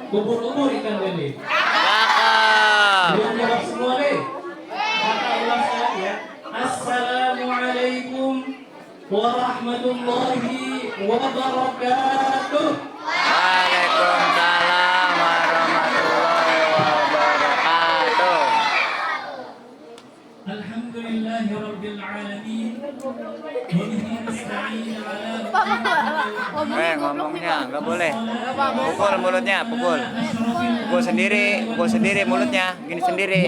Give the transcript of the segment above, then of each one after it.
Ubur-ubur ikan lele. Cakep. Belum jawab semua deh. Kata ulang sekali ya. Assalamualaikum warahmatullahi wabarakatuh. Waalaikumsalam warahmatullahi wabarakatuh. Alhamdulillahi rabbil alamin. Wa bihi nasta'in ala Ngomongnya nggak boleh. Pukul mulutnya, pukul. Pukul sendiri mulutnya, gini sendiri.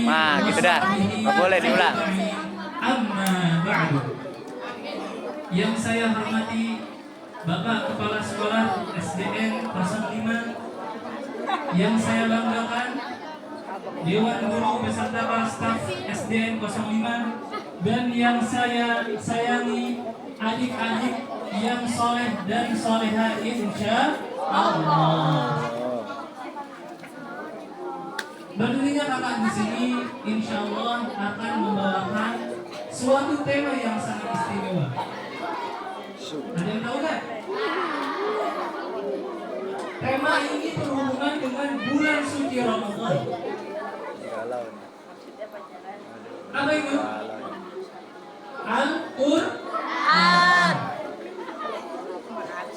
Nah, gitu dah. Nggak boleh diulang. Amma ba'du. Yang saya hormati Bapak Kepala Sekolah SDN 05, yang saya banggakan Dewan Guru beserta para staf SDN 05, dan yang saya sayangi adik-adik yang soleh dan soleha insya Allah. Berdirinya kakak di sini insya Allah akan membawakan suatu tema yang sangat istimewa. Ada yang tahu nggak? Tema ini berhubungan dengan bulan suci Ramadan. Apa itu? Al-Qur'an.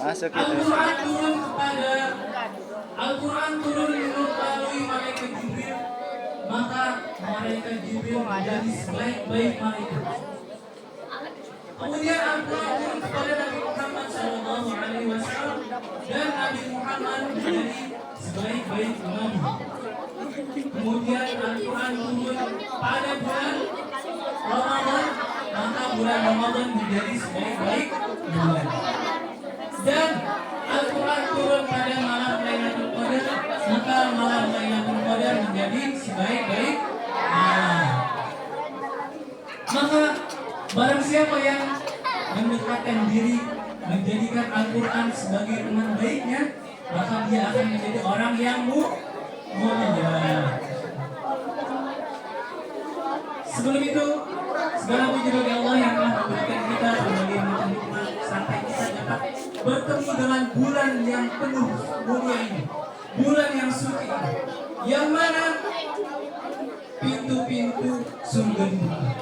Al-Qur'an turun kepada Al-Quran turun melalui malaikat Jibril, maka malaikat Jibril menjadi sebaik-baik malaikat. Kemudian Al-Quran turun kepada Nabi Muhammad SAW, dan Nabi Muhammad menjadi sebaik-baik nabi. Kemudian Al-Quran turun pada bulan Ramadan, maka bulan Ramadan menjadi sebaik-baik bulan. Dan Al-Quran turun pada malam Lailatul Qadar, maka malam Lailatul Qadar menjadi sebaik-baik malam. Maka barang siapa yang mendekatkan diri, menjadikan Al-Quran sebagai teman baiknya, maka dia akan menjadi orang yang mulia. Sebelum itu, segala puji bagi Allah yang telah memberikan kita berbagai macam nikmat sampai kita dapat bertemu dengan bulan yang penuh mulia ini, bulan yang suci ini, yang mana pintu-pintu surga dibuka,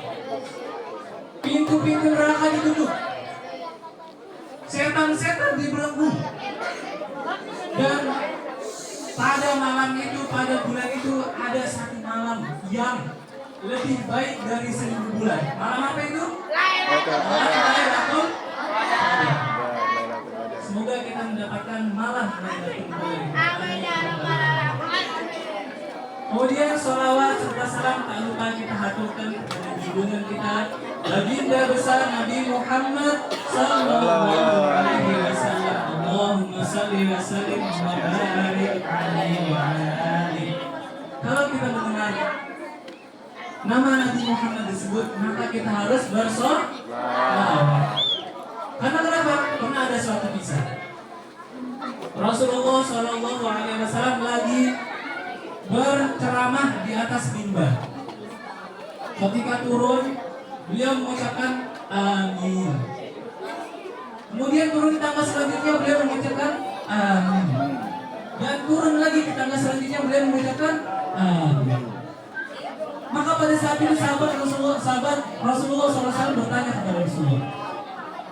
pintu-pintu neraka ditutup, setan-setan dibelenggu, dan pada malam itu, pada bulan itu ada satu malam yang lebih baik dari 1000 bulan. Malam apa itu? Lailatul Qadar. Semoga kita mendapatkan malam Lailatul Qadar. Kemudian sholawat serta salam tak lupa kita haturkan kepada junjungan kita baginda besar Nabi Muhammad sallallahu alaihi wasallam. Allahumma shalli wa sallim wa barik alaihi wa ala alihi. Kalau kita mendengar nama Nabi Muhammad disebut, maka kita harus bersolawat. Karena kenapa? Karena ada suatu kisah. Rasulullah Shallallahu Alaihi Wasallam lagi berceramah di atas mimbar. Ketika turun, beliau mengucapkan amin. Kemudian turun di tangga selanjutnya, beliau mengucapkan amin. Dan turun lagi di tangga selanjutnya, beliau mengucapkan amin. Maka pada saat itu sahabat Rasulullah SAW bertanya kepada Rasulullah,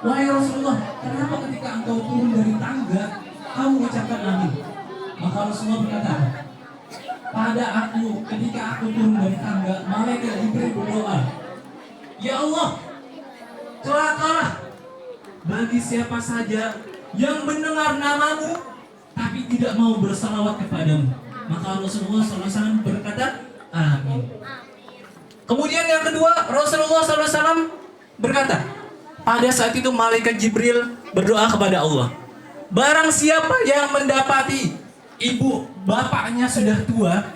wahai Rasulullah, kenapa ketika engkau turun dari tangga, kamu mengucapkan amin? Maka Rasulullah berkata, pada aku, ketika aku turun dari tangga, malaikat Jibril berdoa, ya Allah, celakalah bagi siapa saja yang mendengar namamu, tapi tidak mau bersalawat kepadamu. Maka Rasulullah SAW berkata, amin. Kemudian yang kedua, Rasulullah SAW berkata, pada saat itu malaikat Jibril berdoa kepada Allah, barang siapa yang mendapati ibu bapaknya sudah tua,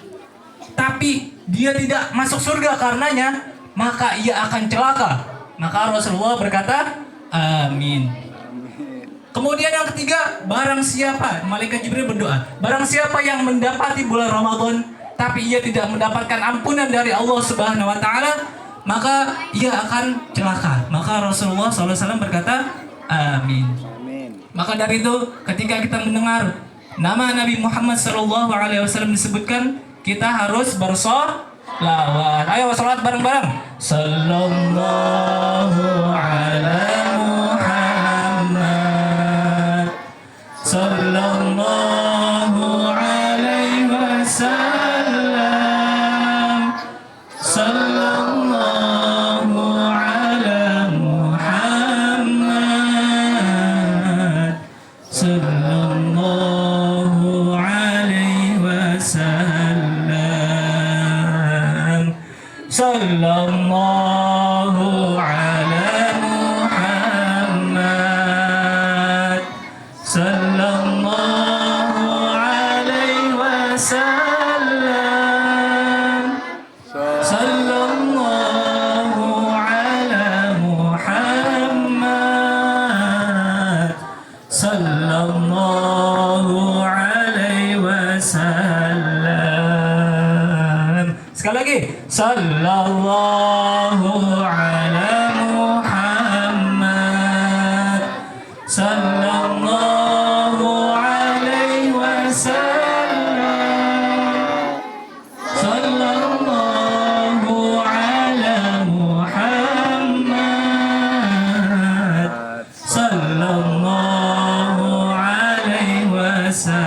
tapi dia tidak masuk surga karenanya, maka ia akan celaka. Maka Rasulullah berkata, amin. Kemudian yang ketiga, barang siapa, malaikat Jibril berdoa, barang siapa yang mendapati bulan Ramadan, tapi ia tidak mendapatkan ampunan dari Allah Subhanahu wa taala, maka ia akan celaka. Maka Rasulullah SAW berkata, amin. Maka dari itu, ketika kita mendengar nama Nabi Muhammad SAW disebutkan, kita harus bersolawat. Ayo sholat bareng-bareng. Sallallahu ala Muhammad, sallallahu alaihi wasallam, sallallahu ala Muhammad, sallallahu alaihi wasallam, sallallahu ala Muhammad, sallallahu alaihi wasallam, sallallahu ala Muhammad, sallallahu alaihi wasallam. Sekali lagi, sallallahu ala Muhammad, sallallahu alaihi wasallam, sallallahu ala Muhammad, sallallahu alaihi wasallam.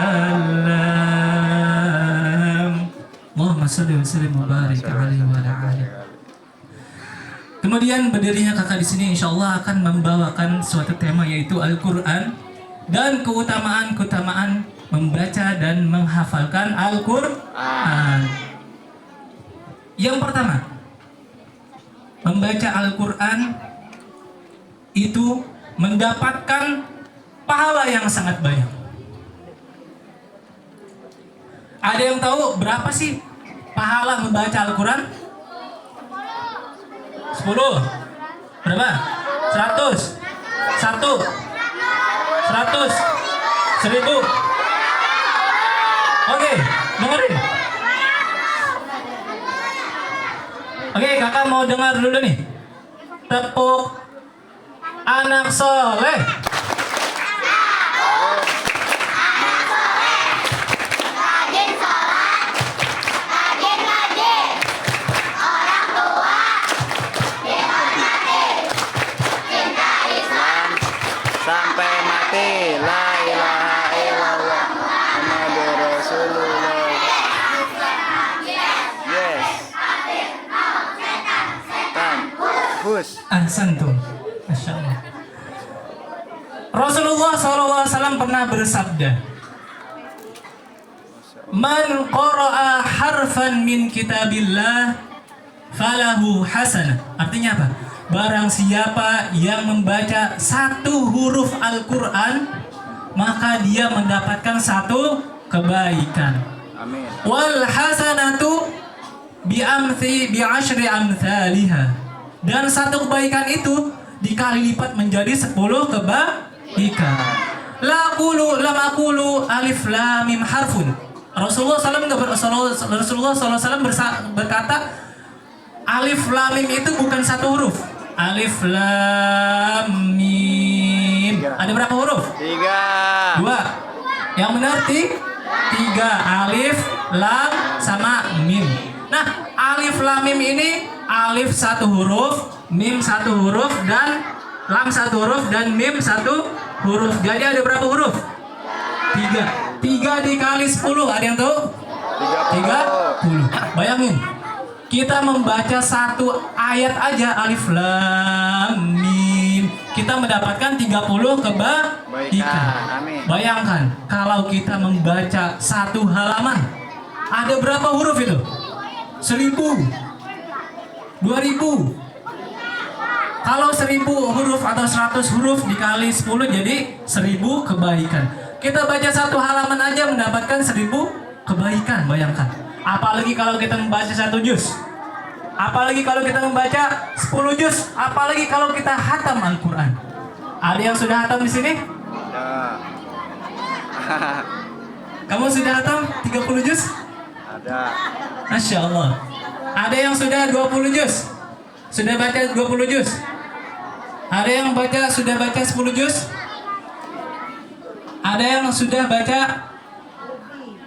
Allahumma shalli wa sallim wa barik alaihi wa ala alihi. Kemudian berdirinya kakak di sini insya Allah akan membawakan suatu tema, yaitu Al-Quran dan keutamaan membaca dan menghafalkan Al-Quran. Yang pertama, membaca Al-Quran itu mendapatkan pahala yang sangat banyak. Ada yang tahu berapa sih pahala membaca Al-Quran? 10. Berapa? 100. 1. 100. 1000. Oke, dengerin. Oke, kakak mau dengar dulu nih. Tepuk anak soleh. Sampai mati, la ilaha illallah Muhammadur Rasulullah. Yes. Tan. Hus. Ahsantum. Masya Allah. Rasulullah SAW pernah bersabda, Man qara'a harfan min kitabillah falahu hasanah. Artinya apa? Barang siapa yang membaca satu huruf Al-Quran, maka dia mendapatkan satu kebaikan. Amin. Wal hasanatu bi asyri amthaliha. Dan satu kebaikan itu dikali lipat menjadi 10 kebaikan. Lam aqulu alif lam mim harfun. Rasulullah SAW berkata, alif lam mim itu bukan satu huruf. Alif lam mim. Ada berapa huruf? 3. 2. Yang benar 3. Alif, lam, sama mim. Nah, alif lam mim ini alif satu huruf, mim satu huruf, dan lam satu huruf, dan mim satu huruf. Jadi ada berapa huruf? 3. 3 dikali 10. Ada yang tahu? 30. Bayangin, kita membaca satu ayat aja alif lam mim, kita mendapatkan 30 kebaikan. Bayangkan kalau kita membaca satu halaman, ada berapa huruf itu? 1000, 2000. Kalau 1000 huruf atau 100 huruf dikali 10 jadi 1000 kebaikan. Kita baca satu halaman aja mendapatkan 1000 kebaikan, bayangkan. Apalagi kalau kita membaca 1 juz. Apalagi kalau kita membaca 10 juz. Apalagi kalau kita hatam Al-Quran. Ada yang sudah hatam di sini? Ada. Kamu sudah hatam 30 juz? Ada. Masya Allah. Ada yang sudah 20 juz? Sudah baca 20 juz? Ada yang sudah baca 10 juz? Ada yang sudah baca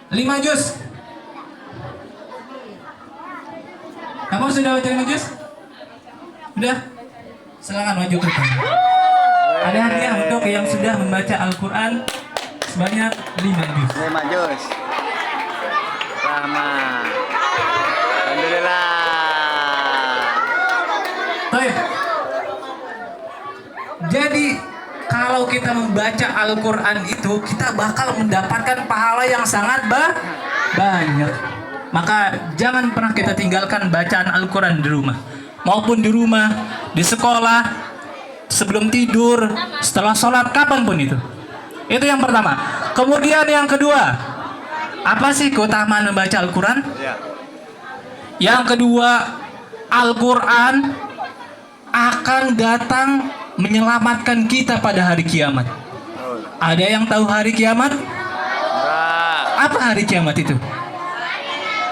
5 juz. Kamu sudah baca 5 juz? Sudah? Silakan maju ke depan. Ada hadiah untuk yang sudah membaca Al-Quran sebanyak 5 juz. 5 juz. Sama. Alhamdulillah. Baik. Jadi kalau kita membaca Al-Quran itu, kita bakal mendapatkan pahala yang sangat banyak. Maka jangan pernah kita tinggalkan bacaan Al-Quran di rumah. Maupun di rumah, di sekolah, sebelum tidur, setelah sholat, kapanpun itu. Itu yang pertama. Kemudian yang kedua, apa sih keutamaan membaca Al-Quran? Ya. Yang kedua, Al-Quran akan datang menyelamatkan kita pada hari kiamat. Ada yang tahu hari kiamat? Enggak. Apa hari kiamat itu?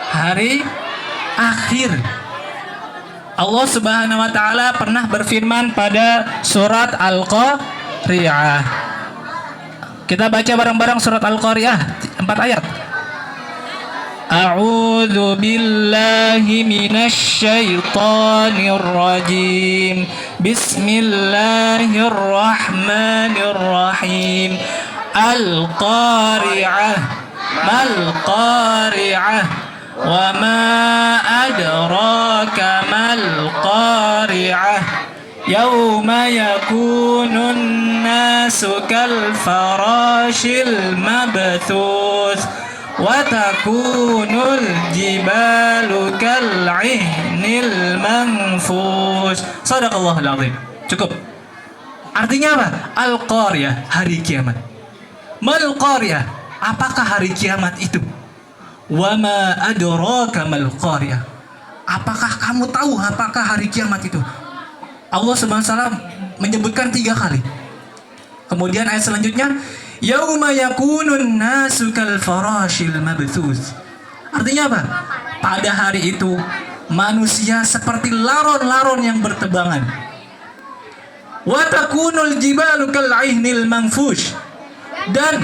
Hari akhir. Allah Subhanahu wa taala pernah berfirman pada surat Al-Qari'ah. Kita baca bareng-bareng surat Al-Qari'ah 4 ayat. A'udzu billahi minasy syaithanir rajim. Bismillahirrahmanirrahim. Al-Qari'ah. Mal Qari'ah. Wa ma adraka mal qari'ah. Yauma yakunun nasu kal farashil mabthus wa takunul jibalu kal ihnil manfus. Shadaqallahul azim. Cukup. Artinya apa? Al-Qari'ah, hari kiamat. Mal Qari'ah, apakah hari kiamat itu? Wa ma adraka mal qari'ah. Apakah kamu tahu apakah hari kiamat itu? Allah Subhanahu wa taala menyebutkan 3 kali. Kemudian ayat selanjutnya, yauma yakunun nasu kal farashil mabthus. Artinya apa? Pada hari itu manusia seperti laron-laron yang bertebangan. Wa takunul jibalu kal ihnil manfush. Dan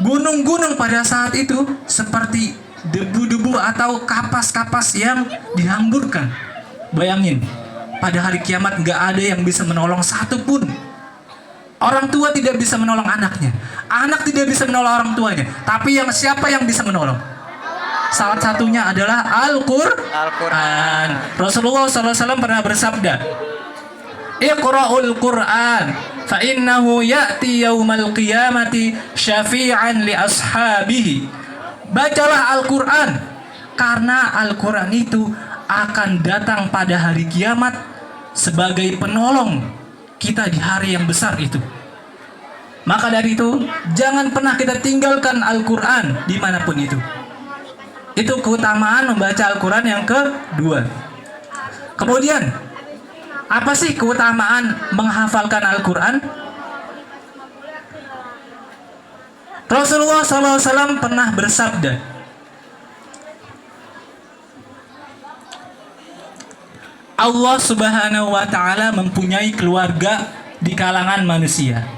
gunung-gunung pada saat itu seperti debu-debu atau kapas-kapas yang dihamburkan. Bayangin, pada hari kiamat nggak ada yang bisa menolong satupun. Orang tua tidak bisa menolong anaknya, anak tidak bisa menolong orang tuanya. Tapi siapa yang bisa menolong? Salah satunya adalah Al-Quran. Rasulullah SAW pernah bersabda, Iqra'ul Quran fa innahu ya'ti yaumal qiyamati syafi'an li ashabihi. Bacalah Al-Quran, karena Al-Quran itu akan datang pada hari kiamat sebagai penolong kita di hari yang besar itu. Maka dari itu, jangan pernah kita tinggalkan Al-Quran dimanapun itu. Itu keutamaan membaca Al-Quran yang kedua. Kemudian, apa sih keutamaan menghafalkan Al-Quran? Rasulullah SAW pernah bersabda, Allah Subhanahu wa ta'ala mempunyai keluarga di kalangan manusia.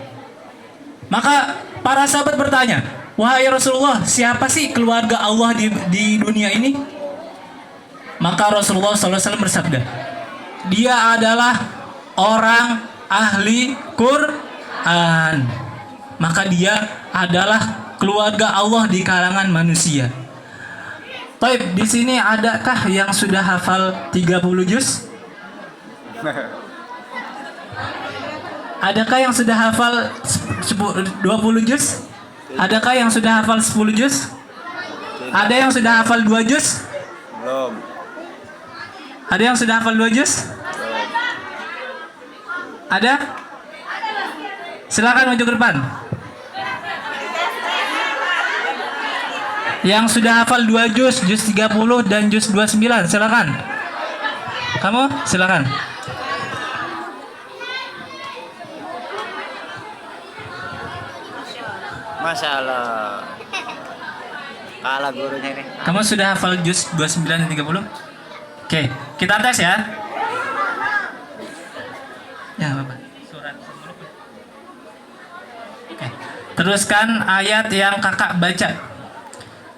Maka para sahabat bertanya, wahai Rasulullah, siapa sih keluarga Allah di dunia ini? Maka Rasulullah SAW bersabda, dia adalah orang ahli Quran. Maka dia adalah keluarga Allah di kalangan manusia. Baik, di sini adakah yang sudah hafal 30 juz? Adakah yang sudah hafal 20 juz? Adakah yang sudah hafal 10 juz? Ada yang sudah hafal 2 juz? Belum. Ada yang sudah hafal 2 juz? Ada? Silakan maju ke depan. Yang sudah hafal 2 juz, juz 30 dan juz 29, silakan. Kamu silakan. Masya Allah. Kalah gurunya ini. Kamu sudah hafal juz 29 dan 30? Oke, kita tes ya. Ya, Bapak. Surat. Oke. Teruskan ayat yang kakak baca.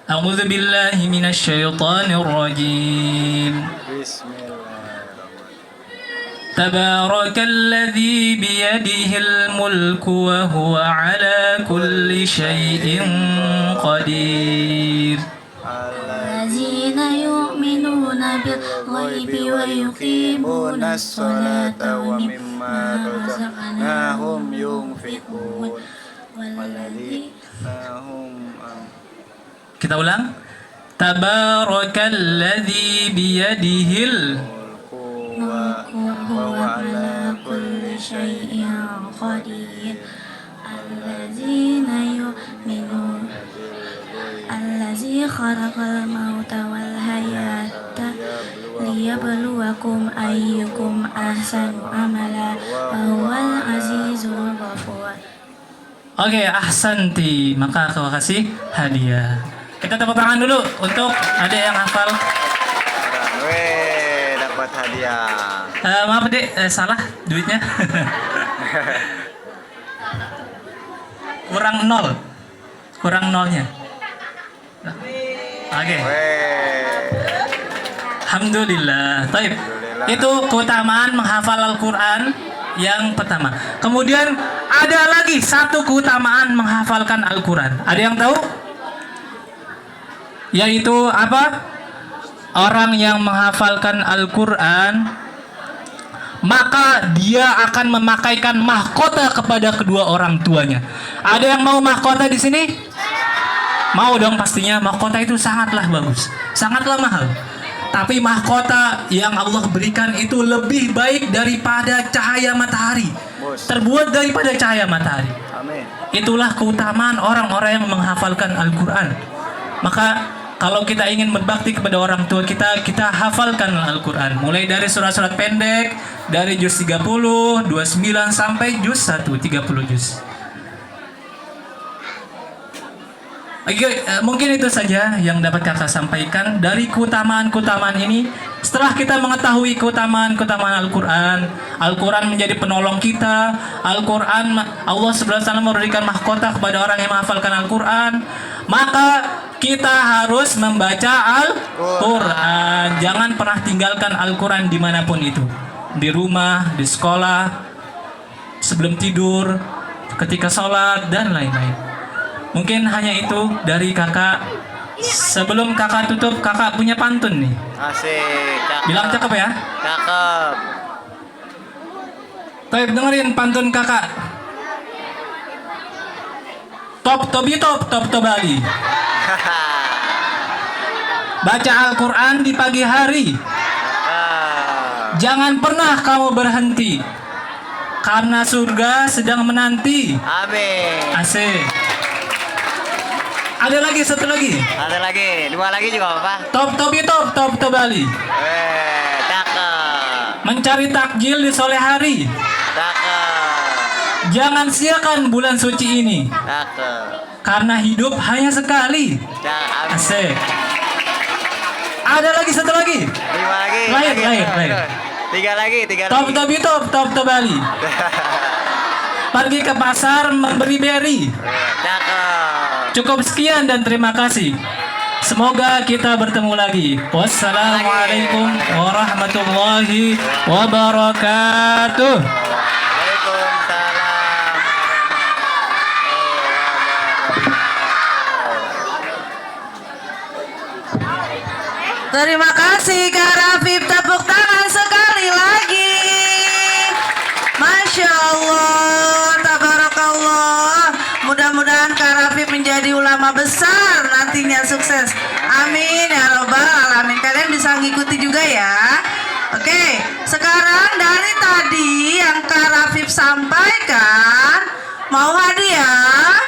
أعوذ بالله من الشيطان الرجيم. Bismillahirrahmanirrahim. تبارك الذي بيده الملك وهو على كل شيء قدير. الذين يؤمنون بالغيب ويقيمون الصلاة ومما رزقناهم ينفقون والذين هم Kita ulang. Tabarakalladzi biyadihil ملك وهو على كل شيء قدير الذين يؤمنون الذي خلق الموت والحياة ليبلوكم أيكم أحسن عملا وهو العزيز الغفور. Oke, ahsanti. Maka aku kasih hadiah. Kita tepuk tangan dulu untuk adik yang hafal. Weh, dapat hadiah. Maaf dek, salah duitnya. Kurang nol. Kurang nolnya. Oke. Weh. Alhamdulillah. Taib. Itu keutamaan menghafal Al-Quran yang pertama. Kemudian ada lagi satu keutamaan menghafalkan Al-Quran. Ada yang tahu? Yaitu apa? Orang yang menghafalkan Al-Quran, maka dia akan memakaikan mahkota kepada kedua orang tuanya. Ada yang mau mahkota di sini? Mau dong pastinya. Mahkota itu sangatlah bagus, sangatlah mahal. Tapi mahkota yang Allah berikan itu lebih baik daripada cahaya matahari. Terbuat daripada cahaya matahari. Amin. Itulah keutamaan orang-orang yang menghafalkan Al-Quran. Maka kalau kita ingin berbakti kepada orang tua kita, kita hafalkan Al-Quran. Mulai dari surat-surat pendek, dari juz 30, 29 sampai juz 1, 30 juz. Oke, mungkin itu saja yang dapat kakak sampaikan dari keutamaan-keutamaan ini. Setelah kita mengetahui keutamaan-keutamaan Al-Quran, Al-Quran menjadi penolong kita. Al-Quran, Allah SWT memberikan mahkota kepada orang yang menghafalkan Al-Quran. Maka kita harus membaca Al-Quran. Jangan pernah tinggalkan Al-Quran dimanapun itu. Di rumah, di sekolah, sebelum tidur, ketika sholat, dan lain-lain. Mungkin hanya itu dari kakak. Sebelum kakak tutup, kakak punya pantun nih. Asik. Cakep. Bilang cakep ya. Cakep. Taib, dengerin pantun kakak. Top tobi top Bali. Baca Al-Quran di pagi hari. Jangan pernah kamu berhenti, karena surga sedang menanti. Amin. Asik. Ada lagi, satu lagi. Ada lagi, dua lagi juga apa? Top Bali. Cakep. Mencari takjil di sore hari. Cakep. Jangan siakan bulan suci ini, Cakep. karena hidup hanya sekali. Cakep. Asik. Ada lagi, satu lagi. Lima lagi. Lain. Tiga lagi. Top Bali. Pergi ke pasar memberi beri. Cakep. Cukup sekian dan terima kasih. Semoga kita bertemu lagi. Wassalamualaikum warahmatullahi wabarakatuh. Waalaikumsalam. Terima kasih Kak Rafif, tepuk tangan sekali lagi. Masya Allah, tabarakallah. Mudah-mudahan Kak Rafif menjadi ulama besar nantinya, sukses. Amin ya robbal alamin. Kalian bisa ngikuti juga ya. Oke, sekarang dari tadi yang Kak Rafif sampaikan, mau hadiah?